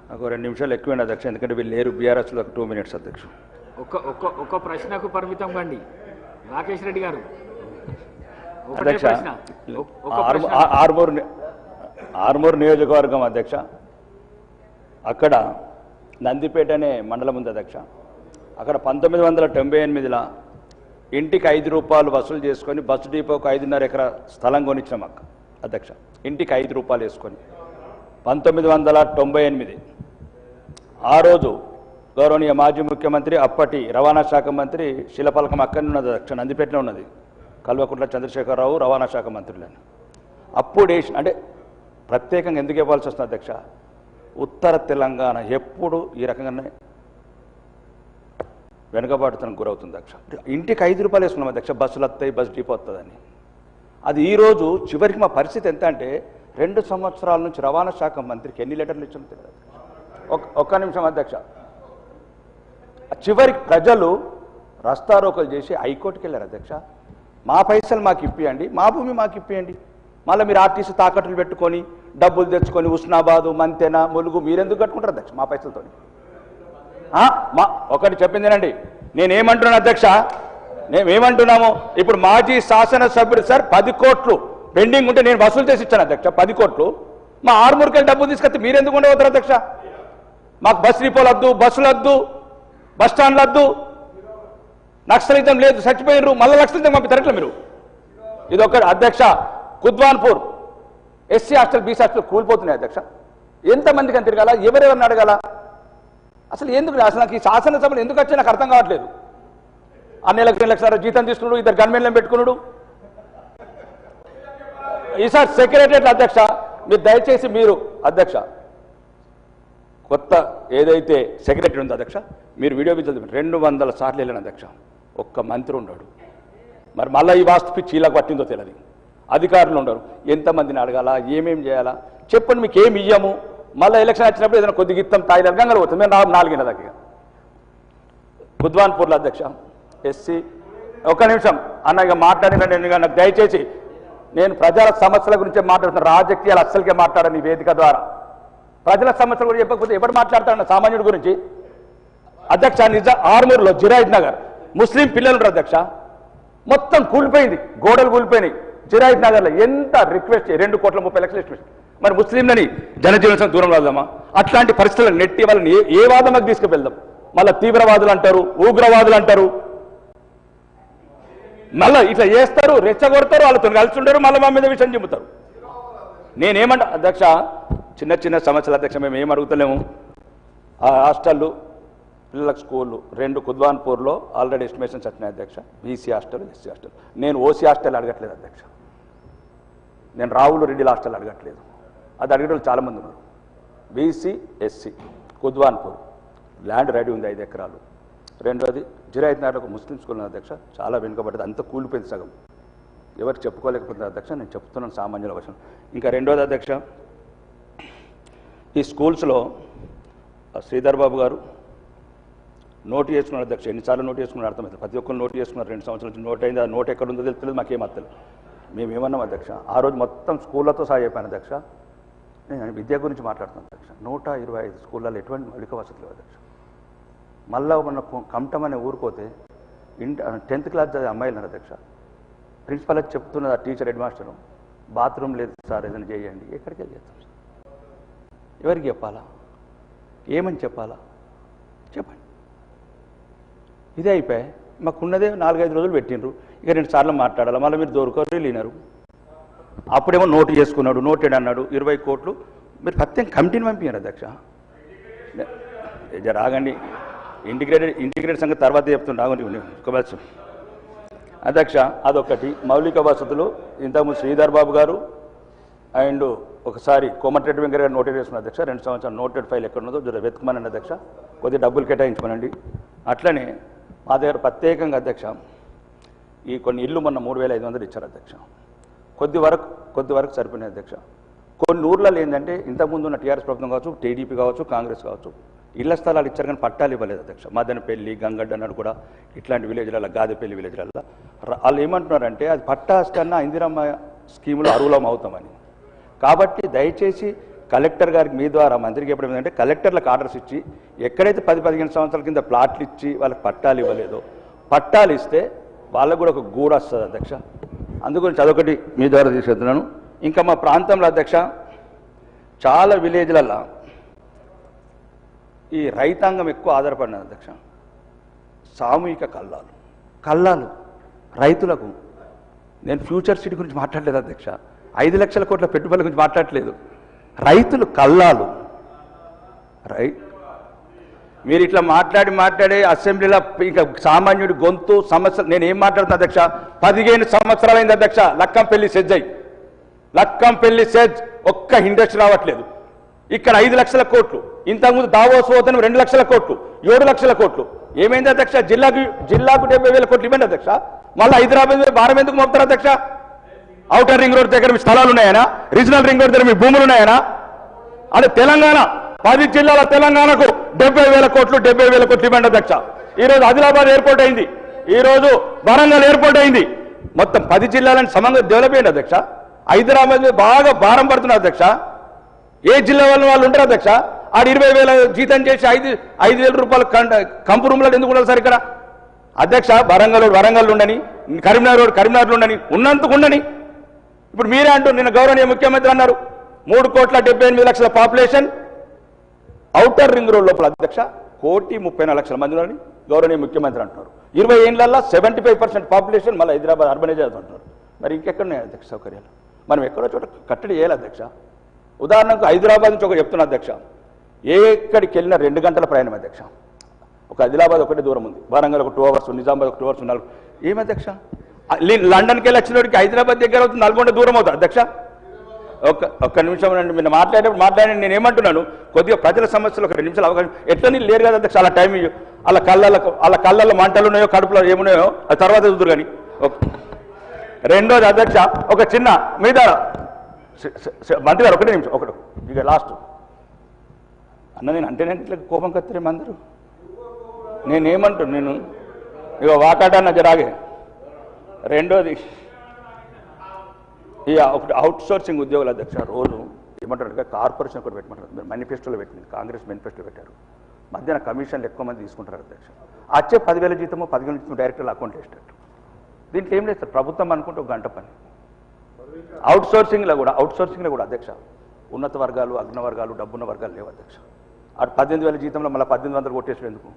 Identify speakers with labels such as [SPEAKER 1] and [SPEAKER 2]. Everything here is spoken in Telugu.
[SPEAKER 1] నాకు 2 నిమిషాలు ఎక్కువైంది అధ్యక్ష, ఎందుకంటే వీళ్ళు లేరు బీఆర్ఎస్లో 2 minutes అధ్యక్ష.
[SPEAKER 2] ఒక్క ప్రశ్నకు పరిమితం కండి రాకేష్ రెడ్డి గారు.
[SPEAKER 1] అధ్యక్ష ఆర్మూర్ నియోజకవర్గం అధ్యక్ష, అక్కడ నందిపేట అనే మండలం ఉంది అధ్యక్ష. అక్కడ 1998లో ఇంటికి 5 రూపాయలు వసూలు చేసుకొని బస్సు డిపోకు 5.5 ఎకరా స్థలం కొనిచ్చినాం అక్క అధ్యక్ష. ఇంటికి 5 రూపాయలు వేసుకొని 1998 ఆ రోజు గౌరవనీయ మాజీ ముఖ్యమంత్రి అప్పటి రవాణా శాఖ మంత్రి శిలపలకం అక్కడనే ఉన్నది అధ్యక్ష, నందిపేటలో ఉన్నది. కల్వకుంట్ల చంద్రశేఖరరావు రవాణా శాఖ మంత్రులని అప్పుడు అంటే ప్రత్యేకంగా ఎందుకు ఇవ్వాల్సి వస్తుంది అధ్యక్ష, ఉత్తర తెలంగాణ ఎప్పుడు ఈ రకంగానే వెనుకబాటుతనం గురవుతుంది అధ్యక్ష. ఇంటికి 5 రూపాయలు వేసుకున్నాం అధ్యక్ష, బస్సులు వస్తాయి, బస్సు డిపో వస్తుందని. అది ఈరోజు చివరికి మా పరిస్థితి ఎంత అంటే 2 సంవత్సరాల నుంచి రవాణా శాఖ మంత్రికి ఎన్ని లెటర్లు ఇచ్చామో తెలియదు. ఒక్క నిమిషం అధ్యక్ష. చివరికి ప్రజలు రస్తారోకలు చేసి హైకోర్టుకి వెళ్ళారు అధ్యక్ష. మా పైసలు మాకు ఇప్పియండి, మా భూమి మాకు ఇప్పియండి. మళ్ళీ మీరు ఆర్టీసీ తాకట్టులు పెట్టుకొని డబ్బులు తెచ్చుకొని ఉస్నాబాదు మంతెన ములుగు మీరెందుకు కట్టుకుంటారు అధ్యక్ష మా పైసలతో? ఒకటి చెప్పిందేనండి, నేనేమంటున్నాను అధ్యక్ష, మేమేమంటున్నాము, ఇప్పుడు మాజీ శాసనసభ్యుడు సార్ 10 కోట్లు పెండింగ్ ఉంటే నేను వసూలు చేసి ఇచ్చాను అధ్యక్ష. 10 కోట్లు మా ఆర్మూర్కి డబ్బులు తీసుకొస్తే మీరెందుకు ఉండవద్దు అధ్యక్ష? మాకు బస్ డిపోలు వద్దు, బస్సులు వద్దు, బస్ స్టాండ్లు వద్దు, నక్సలితం లేదు, చచ్చిపోయినరు, మళ్ళీ నక్సలితం పంపిస్తారట్లా మీరు? ఇది ఒక అధ్యక్ష. Kudwanpur SC hostel BC hostel కూలిపోతున్నాయి అధ్యక్ష. ఎంతమందికి అని తిరగాల, ఎవరెవరిని అడగాల? అసలు ఎందుకు అసలు నాకు ఈ శాసనసభలు ఎందుకు వచ్చి నాకు అర్థం కావట్లేదు. 2 లక్షల జీతం తీసుకున్నాడు, 2 గన్మెన్లను పెట్టుకున్నాడు. ఈసారి సెక్రటరియట్ అధ్యక్ష మీరు దయచేసి మీరు అధ్యక్ష కొత్త ఏదైతే సెక్రటరీ ఉందో అధ్యక్ష మీరు వీడియో విజువల్ 200 సార్లు వెళ్ళాను అధ్యక్ష, ఒక్క మంత్రి ఉన్నాడు. మరి మళ్ళీ ఈ వాస్తు పిచ్చి ఇలా పట్టిందో తెలియదు. అధికారులు ఉండరు, ఎంతమందిని అడగాల, ఏమేం చేయాలా చెప్పండి, మీకు ఏమి ఇయ్యము. మళ్ళీ ఎలక్షన్ వచ్చినప్పుడు ఏదైనా కొద్దిగా ఇస్తాం, తాయిలు గంగలు పోతుంది. మేము 4 దగ్గర బుద్వాన్పూర్లో అధ్యక్ష ఎస్సీ. ఒక్క నిమిషం అన్న, ఇక మాట్లాడిన నాకు దయచేసి, నేను ప్రజల సమస్యల గురించి మాట్లాడుతున్నా, రాజకీయాలు అస్సలకే మాట్లాడాను ఈ వేదిక ద్వారా. ప్రజల సమస్యల గురించి చెప్పకపోతే ఎవరు మాట్లాడతారన్న సామాన్యుడి గురించి అధ్యక్ష? ఆర్మూర్లో జిరాయిద్ నగర్ ముస్లిం పిల్లలు ఉంటారు అధ్యక్ష, మొత్తం కూలిపోయింది, గోడలు కూలిపోయినాయి. జిరాయిద్ నగర్లో ఎంత రిక్వెస్ట్ 2,30,00,000 ఎస్టిమేషన్. మరి ముస్లింలని జనజీవన దూరం రాదామా? అట్లాంటి పరిస్థితులను నెట్టి వాళ్ళని ఏ వాదనకు తీసుకువెళ్దాం? మళ్ళీ తీవ్రవాదులు అంటారు, ఉగ్రవాదులు అంటారు, మళ్ళీ ఇట్లా చేస్తారు, రెచ్చగొడతారు, వాళ్ళతో కలిసి ఉండరు, మళ్ళీ మా మీద విషయం చెబుతారు. నేనేమంటా అధ్యక్ష, చిన్న చిన్న సమస్యలు అధ్యక్ష, మేము ఏం అడుగుతలేము. ఆ హాస్టళ్ళు పిల్లలకు స్కూళ్ళు 2 కుద్వాన్పూర్లో ఆల్రెడీ ఎస్టిమేషన్స్ వచ్చినాయి అధ్యక్ష. BC hostel, SC hostel. నేను ఓసీ హాస్టల్ అడగట్లేదు అధ్యక్ష, నేను రావులు రెడ్డిల హాస్టల్ అడగట్లేదు. అది అడిగేటోళ్ళు చాలామంది ఉన్నారు. BC SC Kudwanpur land ready ఉంది 5 ఎకరాలు. రెండోది జిరాయిద్ నగర్ ఒక ముస్లిం స్కూల్ ఉంది అధ్యక్ష, చాలా వెనుకబడ్డది, అంతా కూలిపోయింది సగం. ఎవరికి చెప్పుకోలేకపోతుంది అధ్యక్ష, నేను చెప్తున్నాను సామాన్యుల వశం. ఇంకా రెండోది అధ్యక్ష, ఈ స్కూల్స్లో శ్రీధర్ బాబు గారు నోటు చేసుకున్నారు అధ్యక్ష. ఎన్నిసార్లు నోటు చేసుకున్నారు అర్థమవుతుంది. ప్రతి ఒక్కరు నోటు చేసుకున్నారు. 2 సంవత్సరాల నుంచి నోట్ అయింది. ఆ నోట్ ఎక్కడ ఉందో తెలియదు, మాకేం అర్థలేదు. మేమేమన్నాం అధ్యక్ష, ఆ రోజు మొత్తం స్కూళ్ళతో సహా చెప్పాను అధ్యక్ష. నేను విద్య గురించి మాట్లాడుతున్నాను అధ్యక్ష. 125 స్కూళ్ళలో ఎటువంటి మౌలిక వసతులు లేవు అధ్యక్ష. మళ్ళా మన కమటం అనే ఊరుకోతే 10th క్లాస్ చదివే అమ్మాయిలు అధ్యక్ష. ప్రిన్సిపల్కి చెప్తున్నది ఆ టీచర్ హెడ్ మాస్టరు, బాత్రూమ్ లేదు సార్ ఏదైనా చేయండి. ఎక్కడికి వెళ్ళి చేస్తాం సార్? ఎవరికి చెప్పాలా? ఏమని చెప్పాలా? చెప్పండి. ఇదే అయిపోయి మాకున్నదే 4-5 రోజులు పెట్టినరు. ఇక 2 సార్లు మాట్లాడాలి, మళ్ళీ మీరు దొరకరు వెళ్ళినారు. అప్పుడేమో నోటు చేసుకున్నాడు, నోటెడ్ అన్నాడు, 20 కోట్లు. మీరు ప్రత్యేక కమిటీని పంపించారు అధ్యక్ష. రాగండి, ఇంటిగ్రేటెడ్ సంగతి తర్వాత చెప్తుండే. రాగండి అధ్యక్ష. అదొకటి. మౌలిక వసతులు ఇంతకుముందు శ్రీధర్ బాబు గారు అండ్ ఒకసారి కోమటిరెడ్డి వెంకయ్య గారు నోటెడ్ చేసుకున్న అధ్యక్ష. 2 సంవత్సరాలు నోటెడ్ ఫైల్ ఎక్కడ ఉన్నదో వెతుకుమనండి అధ్యక్ష, కొద్దిగా డబ్బులు కేటాయించమనండి. అట్లనే మా దగ్గర ప్రత్యేకంగా అధ్యక్ష ఈ కొన్ని ఇళ్ళు మొన్న 3,500 ఇచ్చారు అధ్యక్ష. కొద్ది వరకు సరిపోయినాయి అధ్యక్ష. కొన్ని ఊర్లలో ఏంటంటే ఇంతకుముందు ఉన్న టీఆర్ఎస్ ప్రభుత్వం కావచ్చు, టీడీపీ కావచ్చు, కాంగ్రెస్ కావచ్చు, ఇళ్ల స్థలాలు ఇచ్చారు కానీ పట్టాలు ఇవ్వలేదు అధ్యక్ష. మదనపల్లి, గంగడ్డ అన్నాడు కూడా ఇట్లాంటి విలేజ్లలో, గాదెపల్లి విలేజ్లలో వాళ్ళు ఏమంటున్నారంటే అది పట్టా కన్నా ఇందిరమ్మ స్కీములో అర్హులం అవుతామని. కాబట్టి దయచేసి కలెక్టర్ గారికి మీ ద్వారా మంత్రికి చెప్పడం ఏంటంటే కలెక్టర్లకు ఆర్డర్స్ ఇచ్చి ఎక్కడైతే 10-15 సంవత్సరాల కింద ప్లాట్లు ఇచ్చి వాళ్ళకి పట్టాలు ఇవ్వలేదో పట్టాలు ఇస్తే వాళ్ళకు కూడా ఒక గూడు వస్తుంది అధ్యక్ష. అందుగురించి అదొకటి మీ ద్వారా తీసుకెళ్తున్నాను. ఇంకా మా ప్రాంతంలో అధ్యక్ష చాలా విలేజ్లలో ఈ రైతాంగం ఎక్కువ ఆధారపడినది అధ్యక్ష. సామూహిక కల్లాలు రైతులకు. నేను ఫ్యూచర్ సిటీ గురించి మాట్లాడలేదు అధ్యక్ష, 5 లక్షల కోట్ల పెట్టుబడుల గురించి మాట్లాడలేదు. రైతులు కల్లాలు మీరు ఇట్లా మాట్లాడే అసెంబ్లీలో ఇంకా సామాన్యుడి గొంతు సమస్యలు నేను ఏం మాట్లాడుతున్నా అధ్యక్ష. 15 సంవత్సరాలైంది అధ్యక్ష లక్కంపల్లి సెజ్ ఒక్క ఇండస్ట్రీ రావట్లేదు. ఇక్కడ 5 లక్షల కోట్లు, ఇంతకుముందు దావోస్ పోతే 2 లక్షల కోట్లు, 7 లక్షల కోట్లు. ఏమైంది అధ్యక్ష? జిల్లాకు 70,000 కోట్లు ఇవ్వండి అధ్యక్ష. మళ్ళీ హైదరాబాద్ భారం ఎందుకు మోపుతారు అధ్యక్ష? ఔటర్ రింగ్ రోడ్ దగ్గర మీ స్థలాలు ఉన్నాయనా? రీజనల్ రింగ్ రోడ్ దగ్గర మీ భూములు ఉన్నాయనా? అంటే తెలంగాణ 10 జిల్లాల తెలంగాణకు 70,000 కోట్లు ఇవ్వండి అధ్యక్ష. ఈరోజు ఆదిలాబాద్ ఎయిర్పోర్ట్ అయింది, ఈరోజు వరంగల్ ఎయిర్పోర్ట్ అయింది. మొత్తం 10 జిల్లాలను సమంగా డెవలప్ అయ్యింది అధ్యక్ష. హైదరాబాద్ మీద బాగా భారం పడుతున్నారు అధ్యక్ష. ఏ జిల్లా వాళ్ళు ఉంటారు అధ్యక్ష? ఆడు 20,000 జీతం చేసి 5,000 రూపాయలు కంపు రూమ్లో ఎందుకు ఉండాలి సార్ ఇక్కడ అధ్యక్ష? వరంగల్ ఉండని, కరీంనగర్ ఉండని, ఉన్నందుకు ఉండని. ఇప్పుడు మీరే అంటూ నిన్న గౌరవనీయ ముఖ్యమంత్రి అన్నారు 3,78,00,000 పాపులేషన్ ఔటర్ రింగ్ రోడ్ లోపల అధ్యక్ష 1,34,00,000 మంది ఉన్నారని గౌరవనీయ ముఖ్యమంత్రి అంటున్నారు. 20 ఏళ్లలో 75% పాపులేషన్ మళ్ళీ హైదరాబాద్ అర్బనైజ్ అవుతుంటున్నారు. మరి ఇంకెక్కడున్నాయి అధ్యక్ష సౌకర్యాలు? మనం ఎక్కడో చోట కట్టడి చేయాలి అధ్యక్ష. ఉదాహరణకు హైదరాబాద్ నుంచి ఒక చెప్తున్నా అధ్యక్ష, ఎక్కడికి వెళ్ళినా 2 గంటల ప్రయాణం అధ్యక్ష. ఒక ఆదిలాబాద్ ఒకటే దూరం ఉంది, వరంగల్ ఒక 2 అవర్స్, నిజామాబాద్ ఒక 2 అవర్స్ ఉన్నారు. ఏమి అధ్యక్ష? లండన్కి వెళ్ళి వచ్చినోడికి హైదరాబాద్ దగ్గర అవుతుంది, 4 దూరం అవుతుంది అధ్యక్ష. ఒక్క నిమిషం అండి, మీరు మాట్లాడి నేను ఏమంటున్నాను, కొద్దిగా ప్రజల సమస్యలు ఒక 2 నిమిషాలు అవకాశం ఎట్లా నీళ్ళు లేరు కదా అధ్యక్ష. అలా టైం వాళ్ళ కళ్ళల్లో మంటలు ఉన్నాయో కడుపులో ఏమున్నాయో అది తర్వాత చూద్దరు కానీ. రెండోది అధ్యక్ష ఒక చిన్న మీద మంత్రి గారు 1 నిమిషం ఇక లాస్ట్ అన్న, నేను అంటే నేను ఇట్లా కోపం కత్తిరే అందరూ. నేను ఇక వాకాటాన్న జరాగే. రెండోది ఈ ఒకటి అవుట్ సోర్సింగ్ ఉద్యోగుల అధ్యక్ష రోజు ఏమంటారు కార్పొరేషన్ ఒకటి పెట్టమంటారు. మీరు మేనిఫెస్టోలో పెట్టింది, కాంగ్రెస్ మేనిఫెస్టో పెట్టారు. మధ్యాహ్న కమిషన్లు ఎక్కువ మంది తీసుకుంటారు అధ్యక్ష. వచ్చే 10,000 జీతము 10,000 జీతం డైరెక్టర్లు అకౌంట్ వేసేటట్టు. దీంట్లో ఏం లేదు సార్, ప్రభుత్వం అనుకుంటే 1 గంట పని. అవుట్ సోర్సింగ్లో కూడా అధ్యక్ష ఉన్నత వర్గాలు, అగ్న వర్గాలు, డబ్బున్న వర్గాలు లేవు అధ్యక్ష. అటు 18,000 జీతంలో మళ్ళీ 1,800 కొట్టేసి ఎందుకు?